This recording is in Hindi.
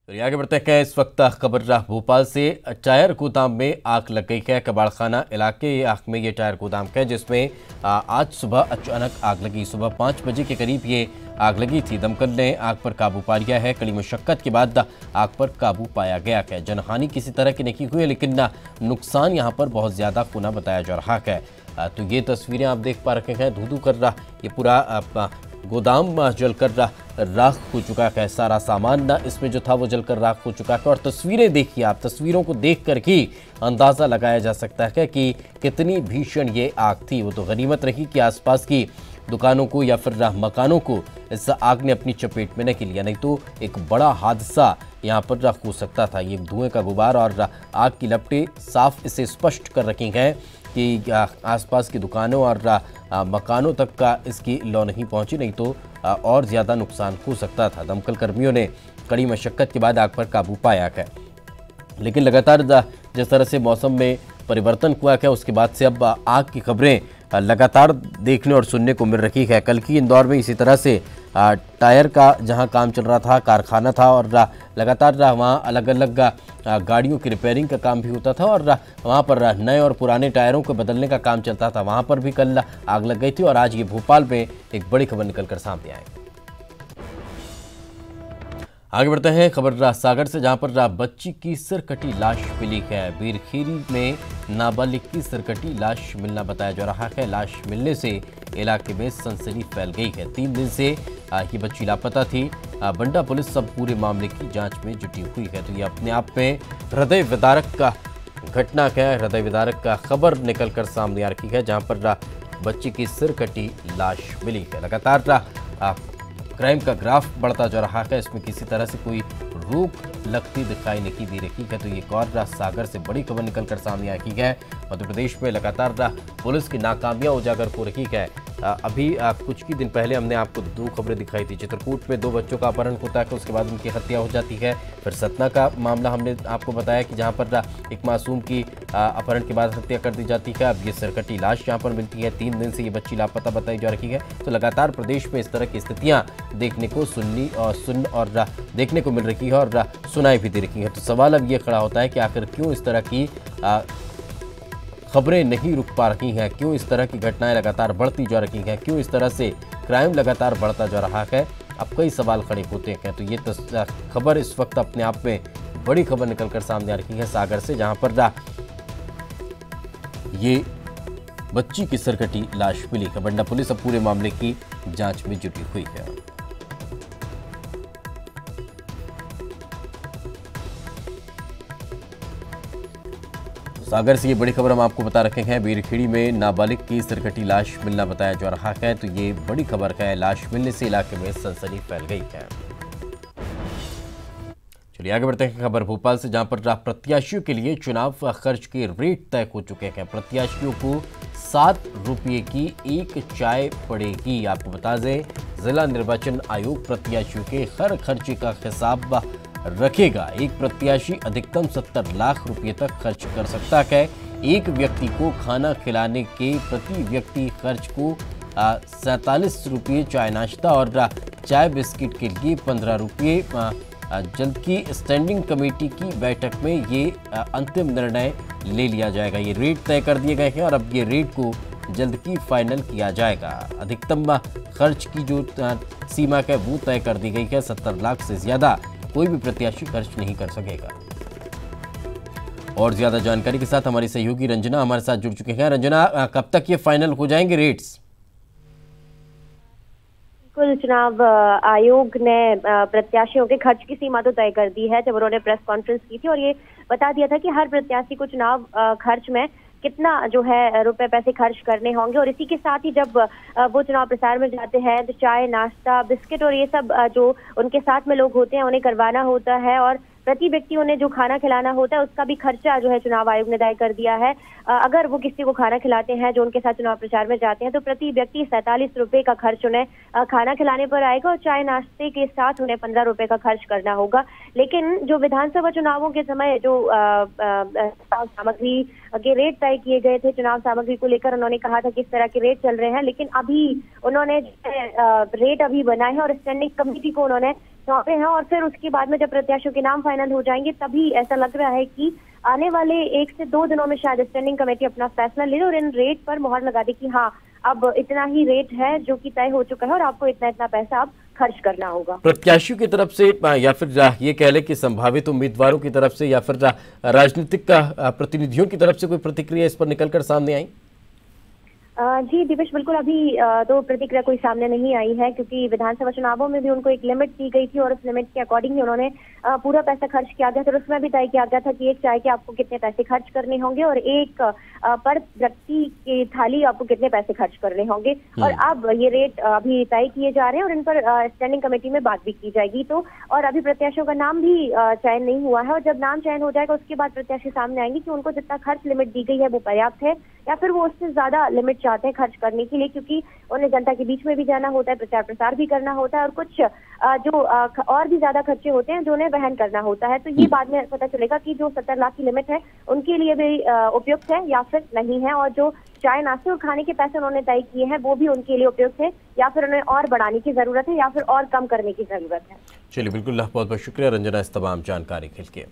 तो आगे बढ़ते हैं। इस वक्त खबर भोपाल से टायर गोदाम में आग लग गई है। कबाड़खाना इलाके आग में ये टायर गोदाम है, जिसमें आज सुबह अचानक आग लगी। सुबह 5 बजे के करीब ये आग लगी थी। दमकल ने आग पर काबू पा लिया है। कड़ी मशक्कत के बाद आग पर काबू पाया गया है। जनहानि किसी तरह की नहीं हुई है, लेकिन नुकसान यहाँ पर बहुत ज्यादा होना बताया जा रहा है। तो ये तस्वीरें आप देख पा रहे हैं। धू-धू कर रहा ये पूरा गोदाम जलकर राख हो चुका है। सारा सामान इसमें जो था वो जलकर राख हो चुका है। और तस्वीरें देखिए आप, तस्वीरों को देखकर ही अंदाजा लगाया जा सकता है कि कितनी भीषण ये आग थी। वो तो गनीमत रही कि आसपास की दुकानों को या फिर मकानों को इस आग ने अपनी चपेट में नहीं लिया, नहीं तो एक बड़ा हादसा यहाँ पर हो सकता था। ये धुएं का गुबार और आग की लपटें साफ इसे स्पष्ट कर रखी हैं कि आसपास की दुकानों और मकानों तक का इसकी लौ नहीं पहुंची, नहीं तो और ज़्यादा नुकसान हो सकता था। दमकल कर्मियों ने कड़ी मशक्कत के बाद आग पर काबू पाया है, लेकिन लगातार जिस तरह से मौसम में परिवर्तन हुआ है, उसके बाद से अब आग की खबरें लगातार देखने और सुनने को मिल रही है। कल की इंदौर में इसी तरह से टायर का जहां काम चल रहा था, कारखाना था, और लगातार वहां अलग अलग गाड़ियों की रिपेयरिंग का काम भी होता था, और वहां पर नए और पुराने टायरों को बदलने का काम चलता था। वहां पर भी कल आग लग गई थी, और आज ये भोपाल में एक बड़ी खबर निकलकर सामने आई। आगे बढ़ते हैं खबर सागर से, जहां पर बच्ची की सिरकटी लाश मिली है। बीरखेरी में नाबालिग की सिरकटी लाश मिलना बताया जा रहा है। लाश मिलने से इलाके में सनसनी फैल गई है। 3 दिन से ये बच्ची लापता थी। बंडा पुलिस सब पूरे मामले की जांच में जुटी हुई है। तो ये अपने आप में हृदय विदारक का घटना है, हृदय विदारक का खबर निकलकर सामने आ रही है, जहां पर बच्ची की सिरकटी लाश मिली है। लगातार क्राइम का ग्राफ बढ़ता जा रहा है। इसमें किसी तरह से कोई रोक लगती दिखाई नहीं दे रही है। तो ये एक और सागर से बड़ी खबर निकलकर सामने आई है। मध्य प्रदेश में लगातार पुलिस की नाकामियां उजागर हो रही है। अभी कुछ ही दिन पहले हमने आपको 2 खबरें दिखाई थी। चित्रकूट में 2 बच्चों का अपहरण होता है, उसके बाद उनकी हत्या हो जाती है। फिर सतना का मामला हमने आपको बताया कि जहां पर एक मासूम की अपहरण के बाद हत्या कर दी जाती है। अब ये सिरकटी लाश यहाँ पर मिलती है। 3 दिन से ये बच्ची लापता बताई जा रही है। तो लगातार प्रदेश में इस तरह की स्थितियाँ देखने को सुन और देखने को मिल रही है और सुनाई भी दे रही है। तो सवाल अब ये खड़ा होता है कि आखिर क्यों इस तरह की खबरें नहीं रुक पा रही हैं, क्यों इस तरह की घटनाएं लगातार बढ़ती जा रही हैं, क्यों इस तरह से क्राइम लगातार बढ़ता जा रहा है। अब कई सवाल खड़े होते हैं। तो ये खबर इस वक्त अपने आप में बड़ी खबर निकलकर सामने आ रही है सागर से, जहां पर ये बच्ची की सिरकटी लाश मिली है। बंडा पुलिस अब पूरे मामले की जांच में जुटी हुई है। सागर से ये बड़ी खबर हम आपको बता रखे हैं। बीरखेड़ी में नाबालिग की सिरकटी लाश मिलना बताया जा रहा है। तो ये बड़ी खबर है। लाश मिलने से इलाके में सनसनी फैल गई है। चलिए आगे बढ़ते हैं खबर भोपाल से, जहां पर प्रत्याशियों के लिए चुनाव खर्च के रेट तय हो चुके हैं। प्रत्याशियों को 7 रुपये की एक चाय पड़ेगी। आपको बता दें, जिला निर्वाचन आयोग प्रत्याशियों के हर खर्चे का हिसाब रखेगा। एक प्रत्याशी अधिकतम 70 लाख रुपए तक खर्च कर सकता है। एक व्यक्ति को खाना खिलाने के प्रति व्यक्ति खर्च को 47 रुपये, चाय नाश्ता और चाय बिस्किट के लिए 15 रुपये। जल्द की स्टैंडिंग कमेटी की बैठक में ये अंतिम निर्णय ले लिया जाएगा। ये रेट तय कर दिए गए हैं और अब ये रेट को जल्द की फाइनल किया जाएगा। अधिकतम खर्च की जो सीमा है वो तय कर दी गई है। 70 लाख से ज्यादा कोई भी प्रत्याशी खर्च नहीं कर सकेगा। और ज्यादा जानकारी के साथ हमारी सहयोगी रंजना हमारे साथ जुड़ चुके हैं। रंजना, कब तक ये फाइनल हो जाएंगे रेट्स? चुनाव आयोग ने प्रत्याशियों के खर्च की सीमा तो तय कर दी है। जब उन्होंने प्रेस कॉन्फ्रेंस की थी और ये बता दिया था कि हर प्रत्याशी को चुनाव खर्च में कितना जो है रुपए पैसे खर्च करने होंगे। और इसी के साथ ही जब वो चुनाव प्रचार में जाते हैं तो चाय नाश्ता बिस्किट और ये सब जो उनके साथ में लोग होते हैं उन्हें करवाना होता है, और प्रति व्यक्ति उन्हें जो खाना खिलाना होता है उसका भी खर्चा जो है चुनाव आयोग ने तय कर दिया है। अगर वो किसी को खाना खिलाते हैं जो उनके साथ चुनाव प्रचार में जाते हैं तो प्रति व्यक्ति 47 रुपए का खर्च उन्हें खाना खिलाने पर आएगा, और चाय नाश्ते के साथ उन्हें 15 रुपए का खर्च करना होगा। लेकिन जो विधानसभा चुनावों के समय जो सामग्री के रेट तय किए गए थे, चुनाव सामग्री को लेकर उन्होंने कहा था कि इस तरह के रेट चल रहे हैं, लेकिन अभी उन्होंने रेट अभी बनाए हैं और स्टैंडिंग कमेटी को उन्होंने सौंपे हैं और फिर उसके बाद में जब प्रत्याशियों के नाम फाइनल हो जाएंगे तभी ऐसा लग रहा है कि आने वाले 1 से 2 दिनों में शायद स्टैंडिंग कमेटी अपना फैसला ले और इन रेट पर मुहर लगा दे कि हाँ अब इतना ही रेट है जो कि तय हो चुका है और आपको इतना इतना पैसा अब खर्च करना होगा। प्रत्याशियों की तरफ से या फिर ये कह लें कि संभावित उम्मीदवारों की तरफ से या फिर राजनीतिक प्रतिनिधियों की तरफ से कोई प्रतिक्रिया इस पर निकलकर सामने आई? जी दिवेश, बिल्कुल अभी तो प्रतिक्रिया कोई सामने नहीं आई है क्योंकि विधानसभा चुनावों में भी उनको एक लिमिट दी गई थी और उस लिमिट के अकॉर्डिंग ही उन्होंने पूरा पैसा खर्च किया गया था। और उसमें भी तय किया गया था कि एक चाय के आपको कितने पैसे खर्च करने होंगे और एक पर व्यक्ति की थाली आपको कितने पैसे खर्च करने होंगे। और अब ये रेट अभी तय किए जा रहे हैं और इन पर स्टैंडिंग कमेटी में बात भी की जाएगी। तो और अभी प्रत्याशियों का नाम भी चयन नहीं हुआ है और जब नाम चयन हो जाएगा उसके बाद प्रत्याशी सामने आएंगे कि उनको जितना खर्च लिमिट दी गई है वो पर्याप्त है या फिर वो उससे ज्यादा लिमिट चाहते हैं खर्च करने के लिए, क्योंकि उन्हें जनता के बीच में भी जाना होता है, प्रचार प्रसार भी करना होता है और कुछ जो और भी ज्यादा खर्चे होते हैं जो उन्हें वहन करना होता है। तो ये बाद में पता चलेगा कि जो 70 लाख की लिमिट है उनके लिए भी उपयुक्त है या फिर नहीं है, और जो चाय नाश्ते और खाने के पैसे उन्होंने तय किए हैं वो भी उनके लिए उपयुक्त है या फिर उन्हें और बढ़ाने की जरूरत है या फिर और कम करने की जरूरत है। चलिए, बिल्कुल बहुत बहुत शुक्रिया रंजना इस तमाम जानकारी के लिए।